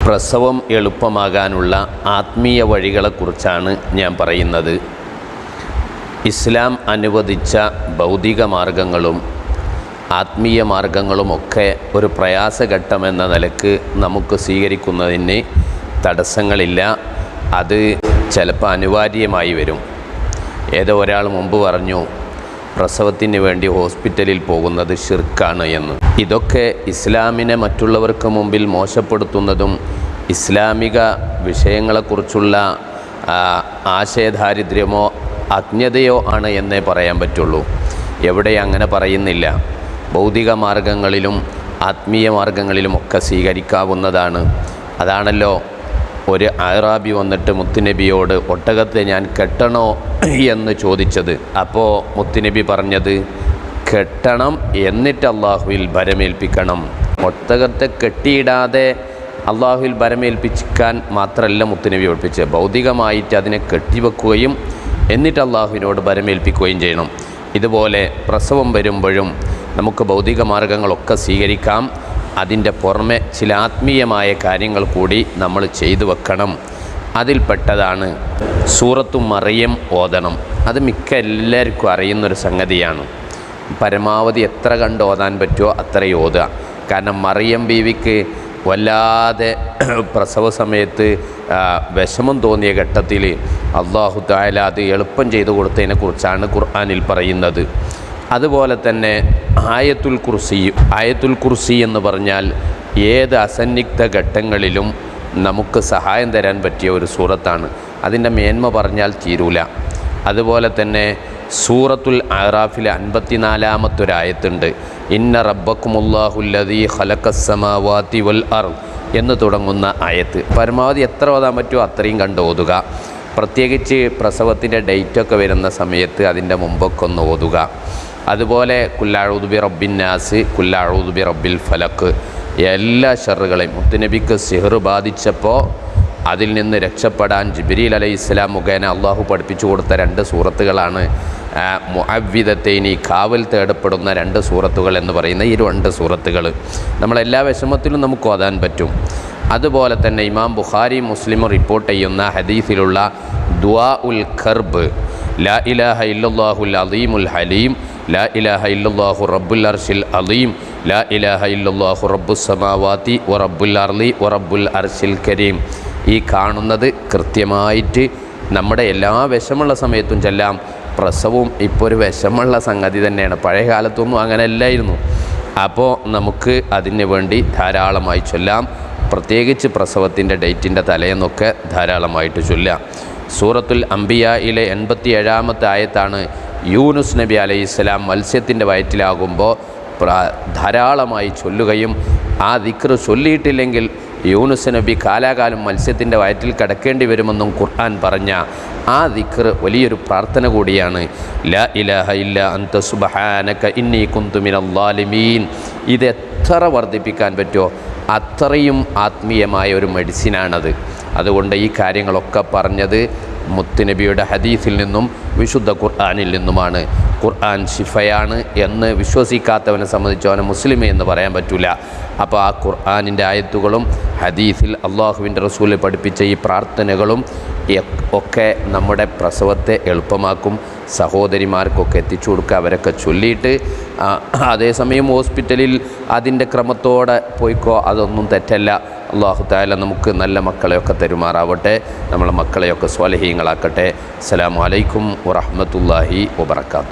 പ്രസവം എളുപ്പമാകാനുള്ള ആത്മീയ വഴികളെക്കുറിച്ചാണ് ഞാൻ പറയുന്നത്. ഇസ്ലാം അനുവദിച്ച ഭൗതിക മാർഗങ്ങളും ആത്മീയ മാർഗങ്ങളുമൊക്കെ ഒരു പ്രയാസഘട്ടമെന്ന നിലക്ക് നമുക്ക് സ്വീകരിക്കുന്നതിന് തടസ്സങ്ങളില്ല. അത് ചിലപ്പോൾ അനിവാര്യമായി വരും. ഏതോ ഒരാൾ മുമ്പ് പറഞ്ഞു പ്രസവത്തിന് വേണ്ടി ഹോസ്പിറ്റലിൽ പോകുന്നത് ശിർക്കാണ് എന്ന്. ഇതൊക്കെ ഇസ്ലാമിനെ മറ്റുള്ളവർക്ക് മുമ്പിൽ മോശപ്പെടുത്തുന്നതും ഇസ്ലാമിക വിഷയങ്ങളെക്കുറിച്ചുള്ള ആശയദാരിദ്ര്യമോ അജ്ഞതയോ ആണ് എന്നേ പറയാൻ പറ്റുള്ളൂ. എവിടെ അങ്ങനെ പറയുന്നില്ല. ഭൗതിക മാർഗങ്ങളിലും ആത്മീയ മാർഗങ്ങളിലുമൊക്കെ സ്വീകരിക്കാവുന്നതാണ്. അതാണല്ലോ ഒരു അറാബി വന്നിട്ട് മുത്തുനബിയോട് ഒട്ടകത്തെ ഞാൻ കെട്ടണോ എന്ന് ചോദിച്ചത്. അപ്പോൾ മുത്തുനബി പറഞ്ഞത് കെട്ടണം, എന്നിട്ട് അള്ളാഹുവിൽ ഭരമേൽപ്പിക്കണം. ഒട്ടകത്തെ കെട്ടിയിടാതെ അള്ളാഹുവിൽ ഭരമേൽപ്പിക്കാൻ മാത്രമല്ല മുത്തുനബി പഠിപ്പിച്ചത്, ഭൗതികമായിട്ട് അതിനെ കെട്ടിവെക്കുകയും എന്നിട്ട് അള്ളാഹുവിനോട് ഭരമേൽപ്പിക്കുകയും ചെയ്യണം. ഇതുപോലെ പ്രസവം വരുമ്പോഴും നമുക്ക് ഭൗതിക മാർഗങ്ങളൊക്കെ സ്വീകരിക്കാം. അതിൻ്റെ പുറമെ ചില ആത്മീയമായ കാര്യങ്ങൾ കൂടി നമ്മൾ ചെയ്തു വെക്കണം. അതിൽപ്പെട്ടതാണ് സൂറത്തു മറിയം ഓതണം. അത് മിക്ക എല്ലാവർക്കും അറിയുന്നൊരു സംഗതിയാണ്. പരമാവധി എത്ര കണ്ട് ഓതാൻ പറ്റുമോ അത്രയും ഓതുക. കാരണം മറിയം ബീവിക്ക് വല്ലാതെ പ്രസവ സമയത്ത് വിഷമം തോന്നിയ ഘട്ടത്തിൽ അല്ലാഹു തആല അത് എളുപ്പം ചെയ്തു കൊടുത്തതിനെക്കുറിച്ചാണ് ഖുർആനിൽ പറയുന്നത്. അതുപോലെ തന്നെ ആയത്തുൽ കുർസി എന്ന് പറഞ്ഞാൽ ഏത് അസന്നിഗ്ധ ഘട്ടങ്ങളിലും നമുക്ക് സഹായം തരാൻ പറ്റിയ ഒരു സൂറത്താണ്. അതിൻ്റെ മേന്മ പറഞ്ഞാൽ തീരൂല. അതുപോലെ തന്നെ സൂറത്തുൽ അറാഫിലെ 54-ാമത്തൊരായത്തുണ്ട്. ഇന്ന റബ്ബക്കുമുല്ലാഹുല്ലദീ ഖലഖസ്സമാവാതി വൽ അർദ് എന്ന് തുടങ്ങുന്ന ആയത്ത്. പരമാവധി എത്ര ഓതാൻ പറ്റുമോ അത്രയും കണ്ട് ഓതുക. പ്രത്യേകിച്ച് പ്രസവത്തിൻ്റെ ഡേറ്റൊക്കെ വരുന്ന സമയത്ത് അതിൻ്റെ മുമ്പൊക്കെ ഒന്ന് ഓതുക. അതുപോലെ കുല്ലഅഊദു ബി റബ്ബിൻ നാസ്, കുല്ലഅഊദു ബി റബ്ബിൽ ഫലക്ക്, എല്ലാ ഷർറുകളെയും മുത്തുനബിക്ക് സിഹർ ബാധിച്ചപ്പോൾ അതിൽ നിന്ന് രക്ഷപ്പെടാൻ ജിബ്രീൽ അലൈഹിസ്സലാം മുഖേന അള്ളാഹു പഠിപ്പിച്ചു കൊടുത്ത 2 സൂറത്തുകളാണ് മുഅവ്വിദത്തൈനി, കാവൽ തേടപ്പെടുന്ന 2 സൂറത്തുകൾ എന്ന് പറയുന്ന ഈ 2 സൂറത്തുകൾ നമ്മളെല്ലാ വിഷമത്തിലും നമുക്ക് ഓതാൻ പറ്റും. അതുപോലെ തന്നെ ഇമാം ബുഖാരി മുസ്ലിമും റിപ്പോർട്ട് ചെയ്യുന്ന ഹദീസിലുള്ള ദുആ ഉൽ കർബ്, ലാ ഇലാഹ ഇല്ലല്ലാഹുൽ അദീമുൽ ഹലീം, ലാ ഇലാഹ ഇല്ലല്ലാഹു റബ്ബുൽ അർശിൽ അദീം, ലാ ഇലാഹ ഇല്ലല്ലാഹു റബ്ബുസ് സമാവാതി വ റബ്ബുൽ അർളി വ റബ്ബുൽ അർശിൽ കരീം. ഈ കാണുന്നത് കൃത്യമായിട്ട് നമ്മുടെ എല്ലാ വിഷമുള്ള സമയത്തും ചെല്ലാം. പ്രസവവും ഇപ്പോൾ ഒരു വിഷമുള്ള സംഗതി തന്നെയാണ്. പഴയ കാലത്തൊന്നും അങ്ങനെ അല്ലായിരുന്നു. അപ്പോൾ നമുക്ക് അതിന് വേണ്ടി ധാരാളമായി ചൊല്ലാം. പ്രത്യേകിച്ച് പ്രസവത്തിൻ്റെ ഡേറ്റിൻ്റെ തലേന്നൊക്കെ ധാരാളമായിട്ട് ചൊല്ലാം. സൂറത്തുൽ അംബിയായിലെ 87-ാമത്തെ ആയത്താണ് യൂനുസ് നബി അലൈഹിസ്സലാം മത്സ്യത്തിൻ്റെ വയറ്റിലാകുമ്പോൾ ധാരാളമായി ചൊല്ലുകയും ആ ദിക്ർ ചൊല്ലിയിട്ടില്ലെങ്കിൽ യൂനുസ് നബി കാലാകാലം മത്സ്യത്തിൻ്റെ വയറ്റിൽ കിടക്കേണ്ടി വരുമെന്നും ഖുർആൻ പറഞ്ഞ ആ ദിക്ർ വലിയൊരു പ്രാർത്ഥന കൂടിയാണ്. ലാ ഇലാഹ ഇല്ല അൻത സുബ്ഹാനക ഇന്നി കുന്തു മിനൽ ളാലിമീൻ. ഇത് എത്ര വർദ്ധിപ്പിക്കാൻ പറ്റുമോ അത്രയും ആത്മീയമായ ഒരു മെഡിസിനാണത്. അതുകൊണ്ട് ഈ കാര്യങ്ങളൊക്കെ പറഞ്ഞത് മുത്തുനബിയുടെ ഹദീസിൽ നിന്നും വിശുദ്ധ ഖുർആനിൽ നിന്നുമാണ്. ഖുർആൻ ശിഫയാണ് എന്ന് വിശ്വസിക്കാത്തവനെ സംബന്ധിച്ച് അവനെ മുസ്ലിം എന്ന് പറയാൻ പറ്റില്ല. അപ്പോൾ ആ ഖുർആനിൻ്റെ ആയത്തുകളും ഹദീസിൽ അള്ളാഹുവിൻ്റെ റസൂൽ പഠിപ്പിച്ച ഈ പ്രാർത്ഥനകളും ഒക്കെ നമ്മുടെ പ്രസവത്തെ എളുപ്പമാക്കും. സഹോദരിമാർക്കൊക്കെ എത്തിച്ചു കൊടുക്കുക. അവരൊക്കെ ചൊല്ലിയിട്ട് അതേസമയം ഹോസ്പിറ്റലിൽ അതിൻ്റെ ക്രമത്തോടെ പോയിക്കോ, അതൊന്നും തെറ്റല്ല. അല്ലാഹു തആല നമുക്ക് നല്ല മക്കളെയൊക്കെ തരുമാറാവട്ടെ. നമ്മളെ മക്കളെയൊക്കെ സ്വാലിഹീങ്ങളാക്കട്ടെ. അസ്സലാമു അലൈക്കും വറഹ്മത്തുള്ളാഹി വബറകാതുഹു.